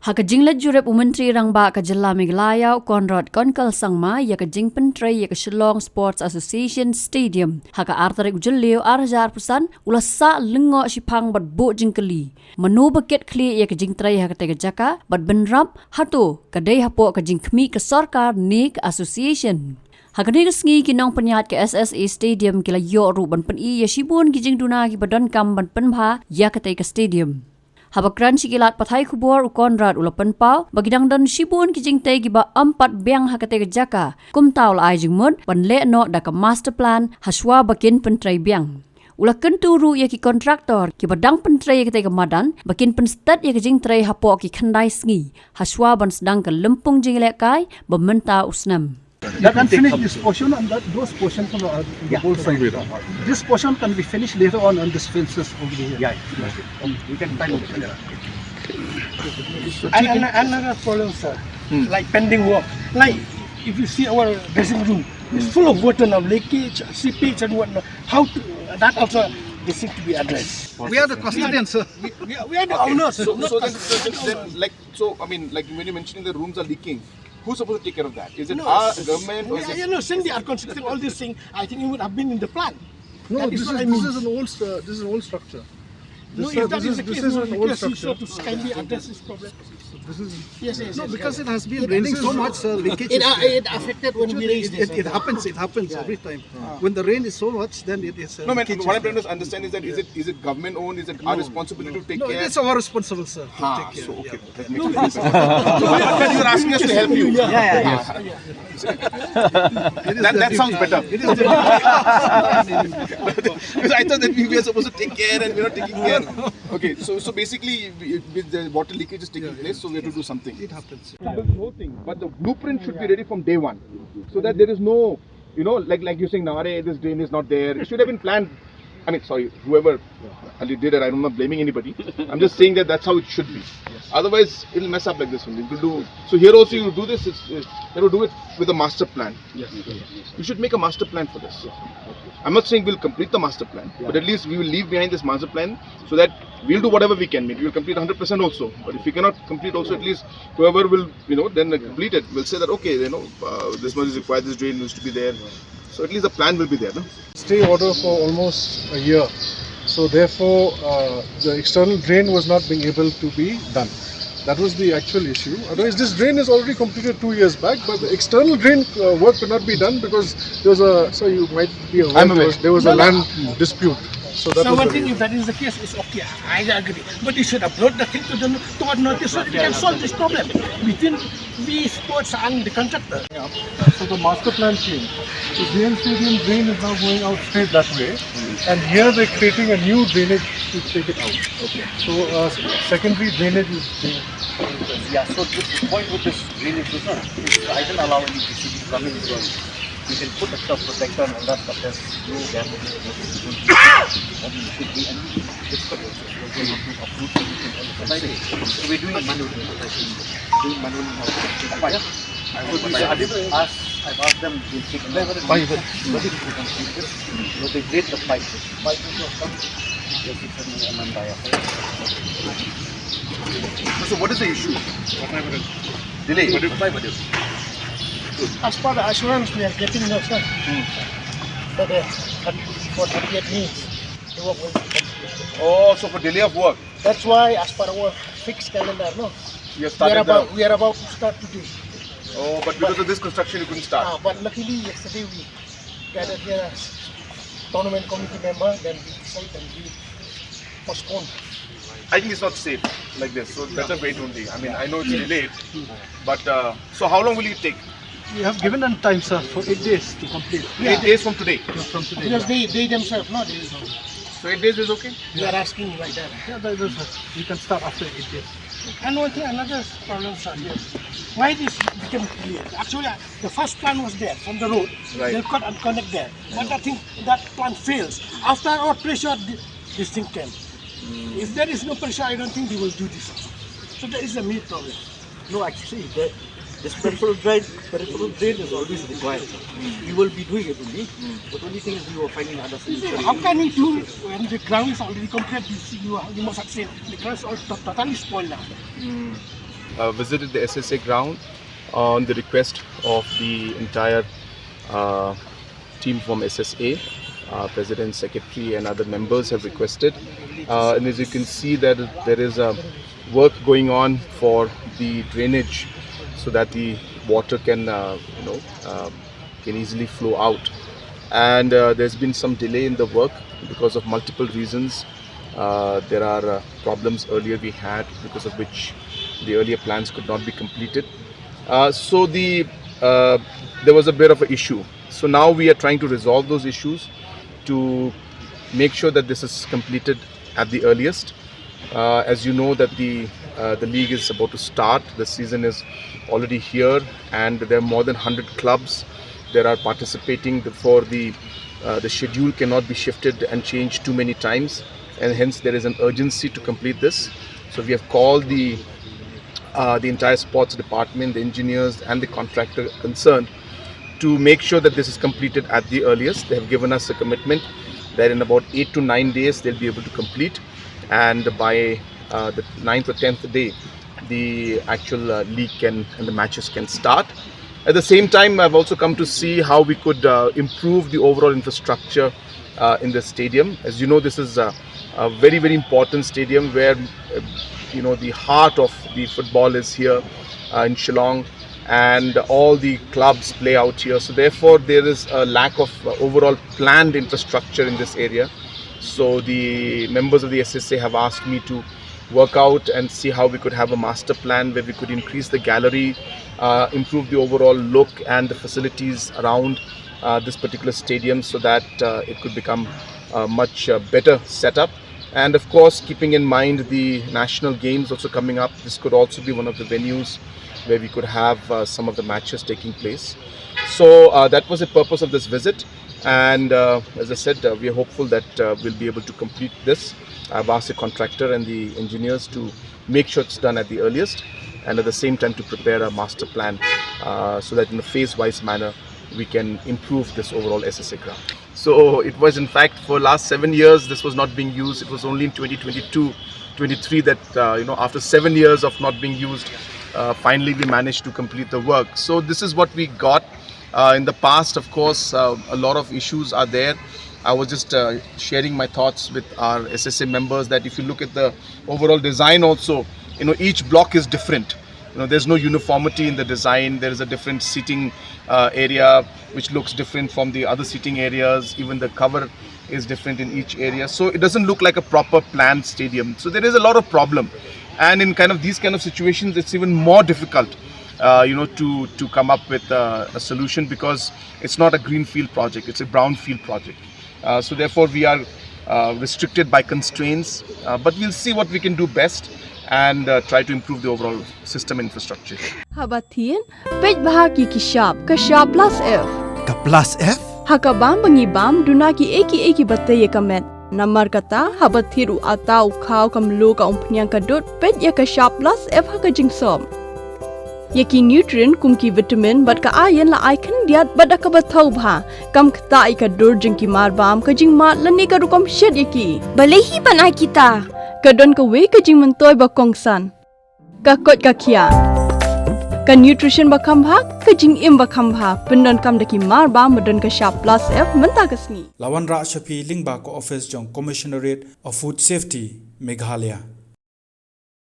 Haka jinglet jurep Menteri Rangba ka Jilla Meghalaya Konrad Konkal Sangma ya ka jingpen Trei ya ka Shillong Sports Association Stadium. Haka artarik Jillio arjar pesan ulah sa lengo shipang bat bo Kitkhlieh. Mano ba Kitkhlieh ya ka jing Trei haka tega jaka bat benrap hato kadai hapo ka jing khmi ka sarkar ni ka association. Hagani resngi kinong penyat ke SSA Stadium kila yo ru ban pen I ya shibun ki Jingduna ki badon kam ban penbha ya ka tega stadium. Habakran sikilat pathai kubor Konrad ulapan pau bagidang dan shibun ki jingtai giba 4 biang hakate jaka kumtaul ai jingmud ban le no da ka master plan haswa bakin pentrai biang ula kenturu ya ki kontraktor ki badang pentrai ki madan bakin penstat ya ki jingtrai hapo ki khandai sngi haswa ban sedang ke lempung jinglek kai bementa usnam. You can finish this portion and those portions on the whole side. This portion can be finished later on this fences over here. Yeah. We can find it. And another problem, sir, like pending work. Like if you see our dressing room, it's full of water now, leakage, seepage and whatnot. How to, that also this needs to be addressed. We are the custodians, sir. We are the owners. So I mean, like when you're mentioning the rooms are leaking, who's supposed to take care of that? Is it our government? Or is it... Since they are constructing all these things, I think it would have been in the plan. No, this is an old structure. No, if that is the case, to kindly address this problem. Yes. No, because it has been raining so much, leakage. It affected when we raised this. It happens every time. When the rain is so much, then it is. No, man, what I'm trying to understand is that is it government owned? Is it our responsibility to take care? No, it's our responsibility, sir. To take care. So okay, that makes sense. But you're asking us to help you. That sounds better. It is because I thought that we were supposed to take care and we're not taking care. Okay, so basically, with the water leakage is taking place, so we have to do something. It happens. The whole thing, but the blueprint should be ready from day one, so that there is no, like you're saying now, this drain is not there. It should have been planned. I mean, sorry, whoever did it, I'm not blaming anybody. I'm just saying that that's how it should be. Yes. Otherwise, it'll mess up like this only. So here also you do this, you have to do it with a master plan. Yes. You should make a master plan for this. I'm not saying we'll complete the master plan, but at least we will leave behind this master plan so that we'll do whatever we can. Maybe we'll complete 100% also. But if we cannot complete also, at least whoever will, then complete it, will say that, okay, this much is required, this drain needs to be there. So at least the plan will be there. No? Stay order for almost a year. So therefore, the external drain was not being able to be done. That was the actual issue. Otherwise, this drain is already completed 2 years back, but the external drain work could not be done because there was so you might be aware, there was a land dispute. So that one thing, if that is the case, is okay. I agree. But you should upload the thing to our notice so that we can solve this problem between we sports and the contractor. So the master plan changed. So JL Stadium drain is now going out straight that way, and here they're creating a new drainage to take it out. Okay. So secondary drainage is being. Yeah. So the point with this drainage is I don't allow any PCB coming from. We can put a top protector on that, but there's no damage. What we should be, and it's difficult. We're not to uproot anything on the side. So we're doing it manually. I've asked them to take a look. But they break the pipe. Pipe is not coming. So what is the issue? Delay. As per the assurance we are getting now, sir, for 38 minutes, the work will be completed. Oh, so for delay of work. That's why, as per our fixed calendar, we are about to start today. Oh, but because of this construction, you couldn't start. But luckily, yesterday we gathered here as tournament committee member, then we decided and we postponed. I think it's not safe like this, so better wait only. I mean, I know it's delayed, but so how long will it take? We have given them time, sir, for 8 days to complete. 8 days from today. Because they themselves, not they. So 8 days is okay? We are asking like that. Yeah, that is, we can start after 8 days. And one thing, another problem, sir, here. Why this became clear? Actually, the first plan was there from the road. Right. They'll cut and connect there. But I think that plan fails. After our pressure, this thing came. If there is no pressure, I don't think they will do this. So that is the main problem. No, actually, this peripheral drain is always required. We will be doing it only. But the only thing is we were finding other solutions. How can you do it when the ground is already complete? You must have seen the ground is all totally spoiled now. visited the SSA ground on the request of the entire team from SSA. President, Secretary and other members have requested. And as you can see that there is a work going on for the drainage so that the water can can easily flow out. And there's been some delay in the work because of multiple reasons. There are problems earlier we had because of which the earlier plans could not be completed. So there was a bit of an issue. So now we are trying to resolve those issues to make sure that this is completed at the earliest. As you know that the league is about to start. The season is already here and there are more than 100 clubs that are participating. For the schedule cannot be shifted and changed too many times, and hence there is an urgency to complete this. So we have called the entire sports department, the engineers and the contractor concerned to make sure that this is completed at the earliest. They have given us a commitment that in about 8 to 9 days they'll be able to complete, and by the 9th or 10th day the actual league and the matches can start. At the same time, I've also come to see how we could improve the overall infrastructure in the stadium. As you know, this is a very, very important stadium where the heart of the football is here in Shillong, and all the clubs play out here. So therefore there is a lack of overall planned infrastructure in this area. So the members of the SSA have asked me to work out and see how we could have a master plan where we could increase the gallery, improve the overall look and the facilities around this particular stadium so that it could become a much better setup. And of course, keeping in mind the national games also coming up, this could also be one of the venues where we could have some of the matches taking place. So that was the purpose of this visit, and as I said, we are hopeful that we'll be able to complete this. I've asked the contractor and the engineers to make sure it's done at the earliest, and at the same time to prepare a master plan so that in a phase-wise manner we can improve this overall SSA ground. So it was in fact for last 7 years this was not being used. It was only in 2022-23 that after 7 years of not being used, finally we managed to complete the work. So this is what we got. In the past, of course, a lot of issues are there. I was just sharing my thoughts with our SSA members that if you look at the overall design also, each block is different. There's no uniformity in the design. There is a different seating area which looks different from the other seating areas. Even the cover is different in each area. So it doesn't look like a proper planned stadium. So there is a lot of problem. And in these kind of situations, it's even more difficult, to come up with a solution, because it's not a greenfield project, it's a brownfield project. So therefore, we are restricted by constraints, but we'll see what we can do best and try to improve the overall system infrastructure. Habatin, pej bahagi kashab plus F. Ka plus F? Hakabam bangibam dunaki eki batay kamet. Namar kata habathiru atau kau kamlu ka umpnyang kadut pet ya ka sharp plus F haka jingsom. Yaki nutrient kumki vitamin bat ka ayan la icon diat bat ka bathau bha kam kata ai ka dur jingki marbam ka jing mat lani ka rukom shed yaki. Balehi panai kita. Ka don ka we ka jing mentoy ba kongsan. Ka kot ka kia. Ka nutrition ba kambha ka jing im ba kambha pendon kam daki marbam madon ka sharp plus F menta kasni. Lawan Ra Shafi Lingba ko office jong Commissionerate of Food Safety Meghalaya.